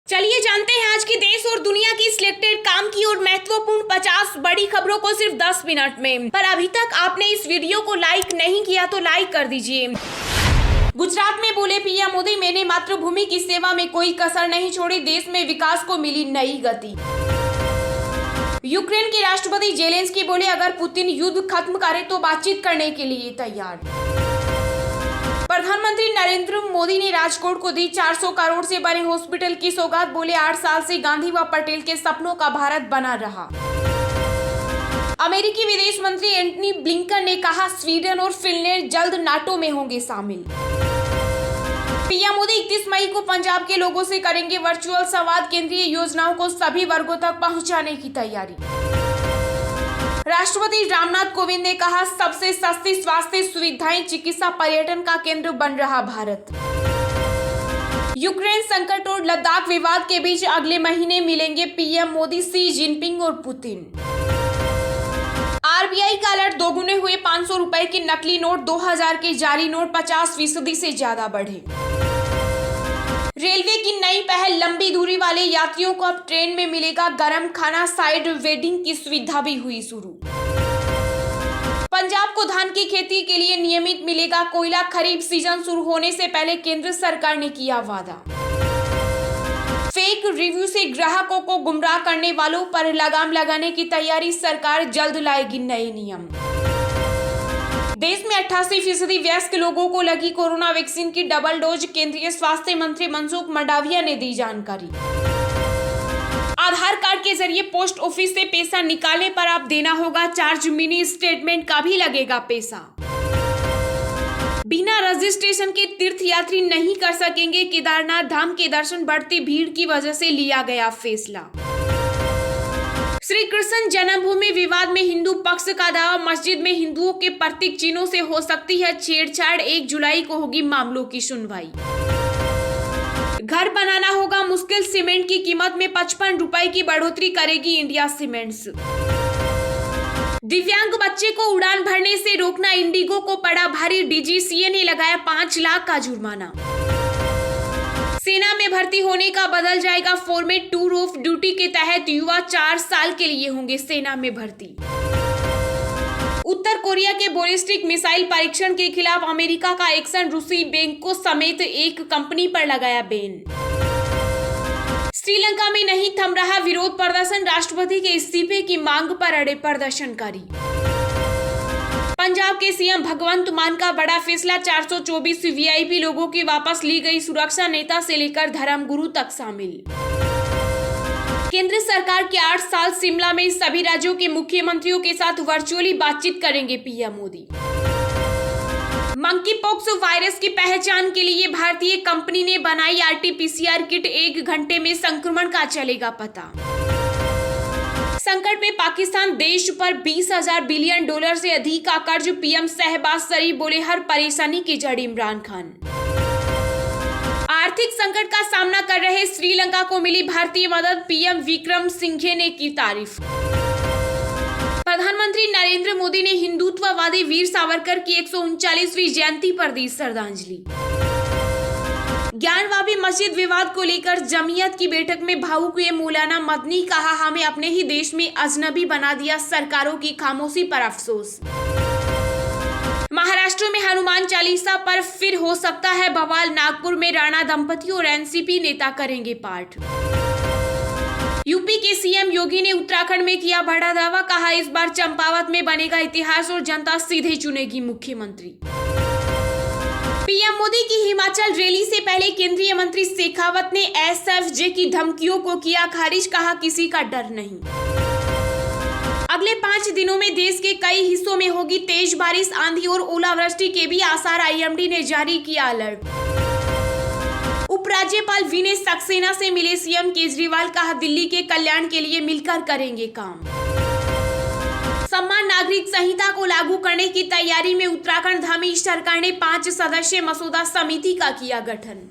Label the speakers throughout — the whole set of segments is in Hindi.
Speaker 1: चलिए जानते हैं आज की देश और दुनिया की सिलेक्टेड काम की और महत्वपूर्ण 50 बड़ी खबरों को सिर्फ 10 मिनट में। पर अभी तक आपने इस वीडियो को लाइक नहीं किया तो लाइक कर दीजिए। गुजरात में बोले पीएम मोदी, मैंने मातृभूमि की सेवा में कोई कसर नहीं छोड़ी, देश में विकास को मिली नई गति। यूक्रेन के राष्ट्रपति जेलेंस्की बोले, अगर पुतिन युद्ध खत्म करे तो बातचीत करने के लिए तैयार। प्रधानमंत्री नरेंद्र मोदी ने राजकोट को दी 400 करोड़ से बने हॉस्पिटल की सौगात, बोले 8 साल से गांधी व पटेल के सपनों का भारत बना रहा। अमेरिकी विदेश मंत्री एंटनी ब्लिंकन ने कहा, स्वीडन और फिनलैंड जल्द नाटो में होंगे शामिल। पीएम मोदी 31 मई को पंजाब के लोगों से करेंगे वर्चुअल संवाद, केंद्रीय योजनाओं को सभी वर्गों तक पहुंचाने की तैयारी। राष्ट्रपति रामनाथ कोविंद ने कहा, सबसे सस्ती स्वास्थ्य सुविधाएं, चिकित्सा पर्यटन का केंद्र बन रहा भारत। यूक्रेन संकट और लद्दाख विवाद के बीच अगले महीने मिलेंगे पीएम मोदी, शी जिनपिंग और पुतिन। आरबीआई का अलर्ट, दोगुने हुए 500 रुपए के नकली नोट, 2000 के जारी नोट 50% से ज्यादा बढ़े। रेलवे की नई पहल, लंबी दूरी वाले यात्रियों को अब ट्रेन में मिलेगा गर्म खाना, साइड वेडिंग की सुविधा भी हुई शुरू। पंजाब को धान की खेती के लिए नियमित मिलेगा कोयला, खरीफ सीजन शुरू होने से पहले केंद्र सरकार ने किया वादा। फेक रिव्यू से ग्राहकों को गुमराह करने वालों पर लगाम लगाने की तैयारी, सरकार जल्द लाएगी नए नियम। देश में 88% वयस्क लोगों को लगी कोरोना वैक्सीन की डबल डोज, केंद्रीय स्वास्थ्य मंत्री मनसुख मंडाविया ने दी जानकारी। आधार कार्ड के जरिए पोस्ट ऑफिस से पैसा निकालने पर अब देना होगा चार्ज, मिनी स्टेटमेंट का भी लगेगा पैसा। बिना रजिस्ट्रेशन के तीर्थयात्री नहीं कर सकेंगे केदारनाथ धाम के दर्शन, बढ़ती भीड़ की वजह से लिया गया फैसला। श्री कृष्ण जन्मभूमि विवाद में हिंदू पक्ष का दावा, मस्जिद में हिंदुओं के प्रतीक चिन्हों से हो सकती है छेड़छाड़, 1 जुलाई को होगी मामलों की सुनवाई। घर बनाना होगा मुश्किल, सीमेंट की कीमत में 55 रुपए की बढ़ोतरी करेगी इंडिया सीमेंट्स। दिव्यांग बच्चे को उड़ान भरने से रोकना, इंडिगो को पड़ा भारी, डीजीसीए ने लगाया 5 लाख का जुर्माना। सेना में भर्ती होने का बदल जाएगा फॉर्मेट, टूर ऑफ ड्यूटी के तहत युवा 4 साल के लिए होंगे सेना में भर्ती। उत्तर कोरिया के बैलिस्टिक मिसाइल परीक्षण के खिलाफ अमेरिका का एक्शन, रूसी बैंकों समेत एक कंपनी पर लगाया बैन। श्रीलंका में नहीं थम रहा विरोध प्रदर्शन, राष्ट्रपति के इस्तीफे की मांग पर अड़े प्रदर्शनकारी। पंजाब के सीएम भगवंत मान का बड़ा फैसला, 424 वीआईपी लोगों की वापस ली गई सुरक्षा, नेता से लेकर धर्मगुरु तक शामिल। केंद्र सरकार के 8 साल, शिमला में सभी राज्यों के मुख्यमंत्रियों के साथ वर्चुअली बातचीत करेंगे PM Modi. Monkey pox virus की पहचान के लिए भारतीय कंपनी ने बनाई आरटीपीसीआर किट, 1 घंटे में संक्रमण का चलेगा पता। संकट में पाकिस्तान, देश पर 20,000 बिलियन डॉलर से अधिक का कर्ज, पीएम शहबाज शरीफ बोले, हर परेशानी की जड़ इमरान खान। आर्थिक संकट का सामना कर रहे श्रीलंका को मिली भारतीय मदद, पीएम विक्रम सिंघे ने की तारीफ। प्रधानमंत्री नरेंद्र मोदी ने हिंदुत्ववादी वीर सावरकर की 139वीं जयंती पर दी श्रद्धांजलि। ज्ञानवापी मस्जिद विवाद को लेकर जमीयत की बैठक में भावुक हुए मौलाना मदनी, कहा, हमें अपने ही देश में अजनबी बना दिया, सरकारों की खामोशी पर अफसोस। महाराष्ट्र में हनुमान चालीसा पर फिर हो सकता है बवाल, नागपुर में राणा दंपति और एनसीपी नेता करेंगे पाठ। यूपी के सीएम योगी ने उत्तराखंड में किया बड़ा दावा, कहा, इस बार चंपावत में बनेगा इतिहास और जनता सीधे चुनेगी मुख्यमंत्री। पीएम मोदी की हिमाचल रैली से पहले केंद्रीय मंत्री शेखावत ने एसएफजे की धमकियों को किया खारिज, कहा, किसी का डर नहीं। अगले 5 दिनों में देश के कई हिस्सों में होगी तेज बारिश, आंधी और ओलावृष्टि के भी आसार, आईएमडी ने जारी किया अलर्ट। उपराज्यपाल विनय सक्सेना से मिले सीएम केजरीवाल, कहा, दिल्ली के कल्याण के लिए मिलकर करेंगे काम। सम्मान नागरिक संहिता को लागू करने की तैयारी में उत्तराखंड, धामी सरकार ने 5 सदस्यीय मसौदा समिति का किया गठन।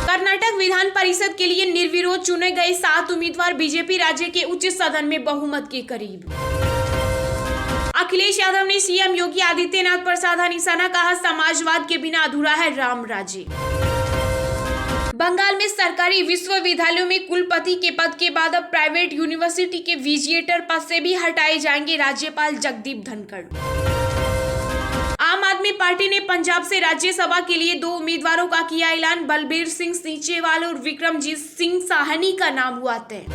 Speaker 1: कर्नाटक विधान परिषद के लिए निर्विरोध चुने गए 7 उम्मीदवार, बीजेपी राज्य के उच्च सदन में बहुमत के करीब। अखिलेश यादव ने सीएम योगी आदित्यनाथ पर साधा निशाना, कहा, समाजवाद के बिना अधूरा है राम राज्य। बंगाल में सरकारी विश्वविद्यालयों में कुलपति के पद के बाद अब प्राइवेट यूनिवर्सिटी के विजिएटर पद से भी हटाए जाएंगे राज्यपाल जगदीप धनखड़। आम आदमी पार्टी ने पंजाब से राज्यसभा के लिए 2 उम्मीदवारों का किया ऐलान। बलबीर सिंह सींचेवाल और विक्रमजीत सिंह साहनी का नाम हुआ तय।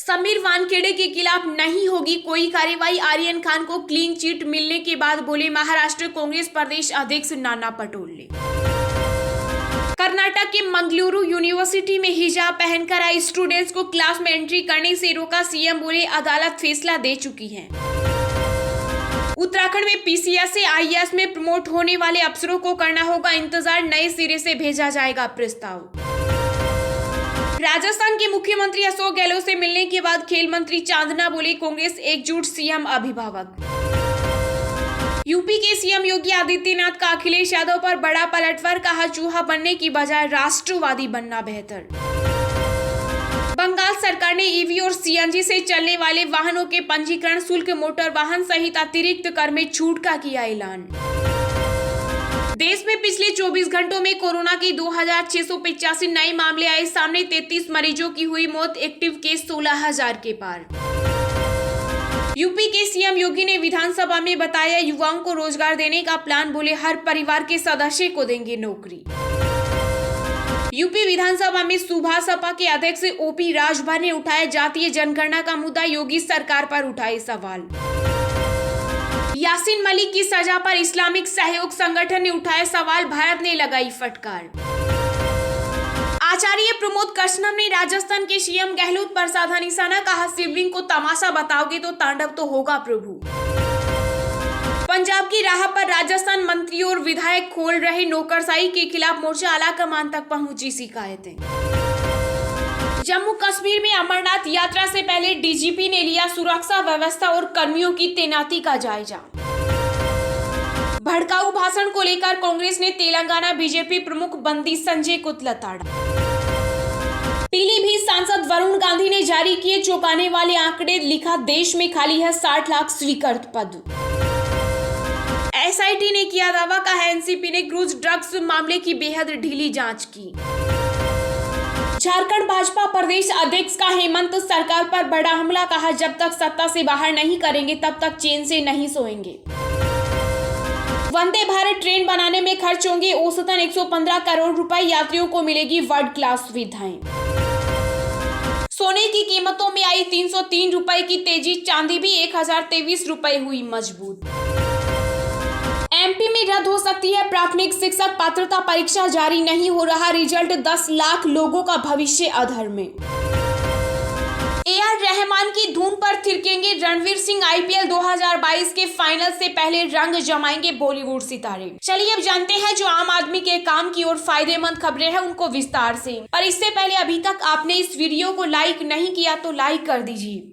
Speaker 1: समीर वानखेड़े के खिलाफ नहीं होगी कोई कार्रवाई। आर्यन खान को क्लीन चिट मिलने के बाद बोले महाराष्ट्र कांग्रेस प्रदेश अध्यक्ष नाना पटोले। कर्नाटक के मंगलुरु यूनिवर्सिटी में हिजाब पहनकर आए स्टूडेंट्स को क्लास में एंट्री करने से रोका। सीएम बोले अदालत फैसला दे चुकी है। उत्तराखंड में पीसीएस से आईएएस में प्रमोट होने वाले अफसरों को करना होगा इंतजार, नए सिरे से भेजा जाएगा प्रस्ताव। राजस्थान के मुख्यमंत्री अशोक गहलोत से मिलने के बाद खेल मंत्री चांदना बोले कांग्रेस एकजुट, सीएम अभिभावक। यूपी के सीएम योगी आदित्यनाथ का अखिलेश यादव पर बड़ा पलटवार, कहा चूहा बनने की बजाय राष्ट्रवादी बनना बेहतर। बंगाल सरकार ने ईवी और सीएनजी से चलने वाले वाहनों के पंजीकरण शुल्क, मोटर वाहन सहित अतिरिक्त कर में छूट का किया ऐलान। देश में पिछले 24 घंटों में कोरोना के 2685 नए मामले आए सामने। 33 मरीजों की हुई मौत, एक्टिव केस 16,000 के पार। यूपी के सीएम योगी ने विधानसभा में बताया युवाओं को रोजगार देने का प्लान, बोले हर परिवार के सदस्य को देंगे नौकरी। यूपी विधानसभा में सुबह सपा के अध्यक्ष ओपी राजभर ने उठाया जातीय जनगणना का मुद्दा, योगी सरकार पर उठाए सवाल। यासीन मलिक की सजा पर इस्लामिक सहयोग संगठन ने उठाया सवाल, भारत ने लगाई फटकार। आचार्य प्रमोद कृष्णम ने राजस्थान के सीएम गहलोत पर साधा निशाना, कहा शिवलिंग को तमाशा बताओगे तो तांडव तो होगा प्रभु। पंजाब की राह पर राजस्थान मंत्री और विधायक खोल रहे नौकरशाही के खिलाफ मोर्चा, आला कमान तक पहुंची शिकायतें। जम्मू कश्मीर में अमरनाथ यात्रा से पहले डीजीपी ने लिया सुरक्षा व्यवस्था और कर्मियों की तैनाती का जायजा। भड़काऊ भाषण को लेकर कांग्रेस ने तेलंगाना बीजेपी प्रमुख बंदी संजय को लताड़ा। पीलीभीत सांसद वरुण गांधी ने जारी किए चौंकाने वाले आंकड़े, लिखा देश में खाली है 60 लाख स्वीकृत पद। एसआईटी ने किया दावा, कहा एनसीपी ने क्रूज ड्रग्स मामले की बेहद ढीली जांच की। झारखंड भाजपा प्रदेश अध्यक्ष का हेमंत सरकार पर बड़ा हमला, कहा जब तक सत्ता से बाहर नहीं करेंगे तब तक चैन से नहीं सोएंगे। वंदे भारत ट्रेन बनाने में खर्च होंगे औसतन 115 करोड़ रुपए, यात्रियों को मिलेगी वर्ल्ड क्लास सुविधाएं। सोने की कीमतों में आई 303 रुपए की तेजी, चांदी भी 1023 रुपए हुई मजबूत। एमपी में रद्द हो सकती है प्राथमिक शिक्षक पात्रता परीक्षा, जारी नहीं हो रहा रिजल्ट, 10 लाख लोगों का भविष्य अधर में। AR रहमान की धुन पर थिरकेंगे रणवीर सिंह, IPL 2022 के फाइनल से पहले रंग जमाएंगे बॉलीवुड सितारे। चलिए अब जानते हैं जो आम आदमी के काम की और फायदेमंद खबरें हैं उनको विस्तार से। पर इससे पहले अभी तक आपने इस वीडियो को लाइक नहीं किया तो लाइक कर दीजिए।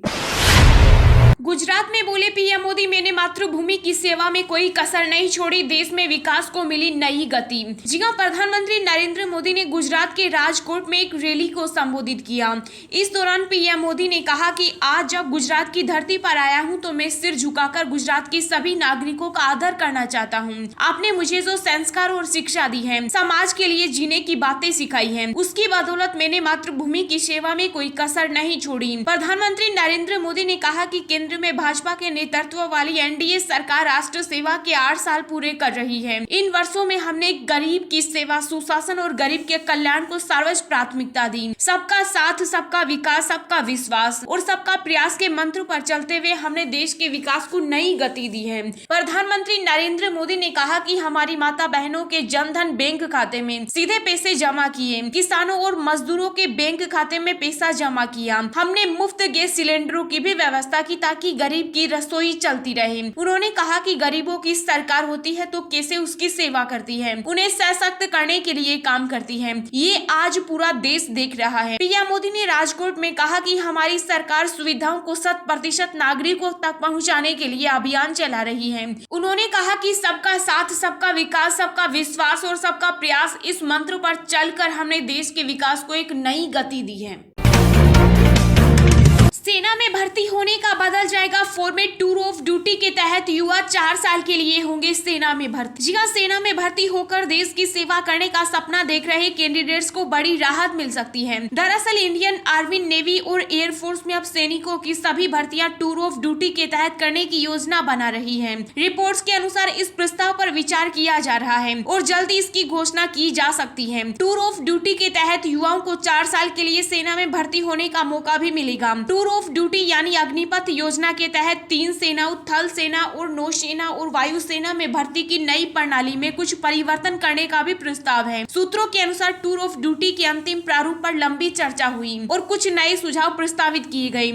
Speaker 1: गुजरात में बोले पीएम मोदी, मैंने मातृभूमि की सेवा में कोई कसर नहीं छोड़ी, देश में विकास को मिली नई गति। जी हां, प्रधानमंत्री नरेंद्र मोदी ने गुजरात के राजकोट में एक रैली को संबोधित किया। इस दौरान पीएम मोदी ने कहा कि आज जब गुजरात की धरती पर आया हूं तो मैं सिर झुकाकर गुजरात के सभी नागरिकों का आदर करना चाहता हूं। आपने मुझे जो संस्कार और शिक्षा दी है, समाज के लिए जीने की बातें सिखाई है, उसकी बदौलत मैंने मातृभूमि की सेवा में कोई कसर नहीं छोड़ी। प्रधानमंत्री नरेंद्र मोदी ने कहा कि केंद्र में भाजपा के नेतृत्व वाली एनडीए सरकार राष्ट्र सेवा के 8 साल पूरे कर रही है। इन वर्षों में हमने गरीब की सेवा, सुशासन और गरीब के कल्याण को सर्वोच्च प्राथमिकता दी। सबका साथ, सबका विकास, सबका विश्वास और सबका प्रयास के मंत्र पर चलते हुए हमने देश के विकास को नई गति दी है। प्रधानमंत्री नरेंद्र मोदी ने कहा कि हमारी माता बहनों के जनधन बैंक खाते में सीधे पैसे जमा किए, किसानों और मजदूरों के बैंक खाते में पैसा जमा किया। हमने मुफ्त गैस सिलेंडरों की भी व्यवस्था की ताकि गरीब की रसोई चलती रहे। उन्होंने कहा कि गरीबों की सरकार होती है तो कैसे उसकी सेवा करती है, उन्हें सशक्त करने के लिए काम करती है। ये आज पूरा देश देख रहा है। पीएम मोदी ने राजकोट में कहा कि हमारी सरकार सुविधाओं को 100% नागरिकों तक पहुंचाने के लिए अभियान चला रही है। उन्होंने कहा कि सबका साथ, सबका विकास, सबका विश्वास और सबका प्रयास, इस मंत्र पर चलकर हमने देश के विकास को एक नई गति दी है। सेना में भर्ती होने का बदल जाएगा फॉर्मेट। टूर ऑफ ड्यूटी के तहत युवा 4 साल के लिए होंगे सेना में भर्ती। जी हाँ, सेना में भर्ती होकर देश की सेवा करने का सपना देख रहे कैंडिडेट्स को बड़ी राहत मिल सकती है। दरअसल इंडियन आर्मी, नेवी और एयरफोर्स में अब सैनिकों की सभी भर्तियां टूर ऑफ ड्यूटी के तहत करने की योजना बना रही है। रिपोर्ट्स के अनुसार इस प्रस्ताव पर विचार किया जा रहा है और जल्दी इसकी घोषणा की जा सकती है। टूर ऑफ ड्यूटी के तहत युवाओं को 4 साल के लिए सेना में भर्ती होने का मौका भी मिलेगा। टूर ऑफ ड्यूटी यानी अग्निपथ योजना के तहत 3 सेनाओं, थल सेना और नौसेना और वायुसेना में भर्ती की नई प्रणाली में कुछ परिवर्तन करने का भी प्रस्ताव है। सूत्रों के अनुसार टूर ऑफ ड्यूटी के अंतिम प्रारूप पर लंबी चर्चा हुई और कुछ नए सुझाव प्रस्तावित किए गए।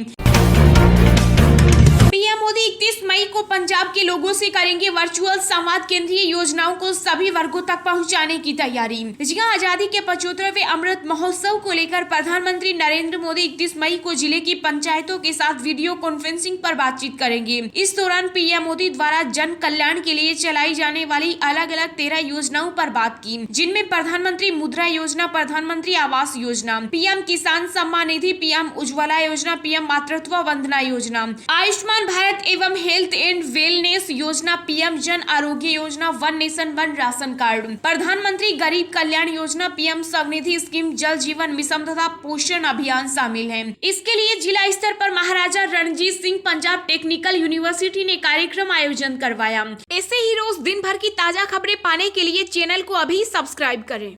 Speaker 1: पीएम मोदी 31 मई को पंजाब के लोगों से करेंगे वर्चुअल संवाद। केंद्रीय योजनाओं को सभी वर्गों तक पहुंचाने की तैयारी। जी हां, आजादी के 75वें अमृत महोत्सव को लेकर प्रधानमंत्री नरेंद्र मोदी 31 मई को जिले की पंचायतों के साथ वीडियो कॉन्फ्रेंसिंग पर बातचीत करेंगे। इस दौरान पीएम मोदी द्वारा जन कल्याण के लिए चलाई जाने वाली अलग अलग 13 योजनाओं पर बात की, जिनमें प्रधानमंत्री मुद्रा योजना, प्रधानमंत्री आवास योजना, पीएम किसान सम्मान निधि, पीएम उज्ज्वला योजना, पीएम मातृत्व वंदना योजना, आयुष्मान भारत एवं हेल्थ एंड वेलनेस योजना, PM Jan Arogya Yojana, one nation one ration card, प्रधानमंत्री गरीब कल्याण योजना, पीएम स्वनिधि स्कीम, जल जीवन मिशन तथा पोषण अभियान शामिल हैं। इसके लिए जिला स्तर पर महाराजा रणजीत सिंह पंजाब टेक्निकल यूनिवर्सिटी ने कार्यक्रम आयोजन करवाया। ऐसे ही रोज दिन भर की ताजा खबरें पाने के लिए चैनल को अभी सब्सक्राइब करें।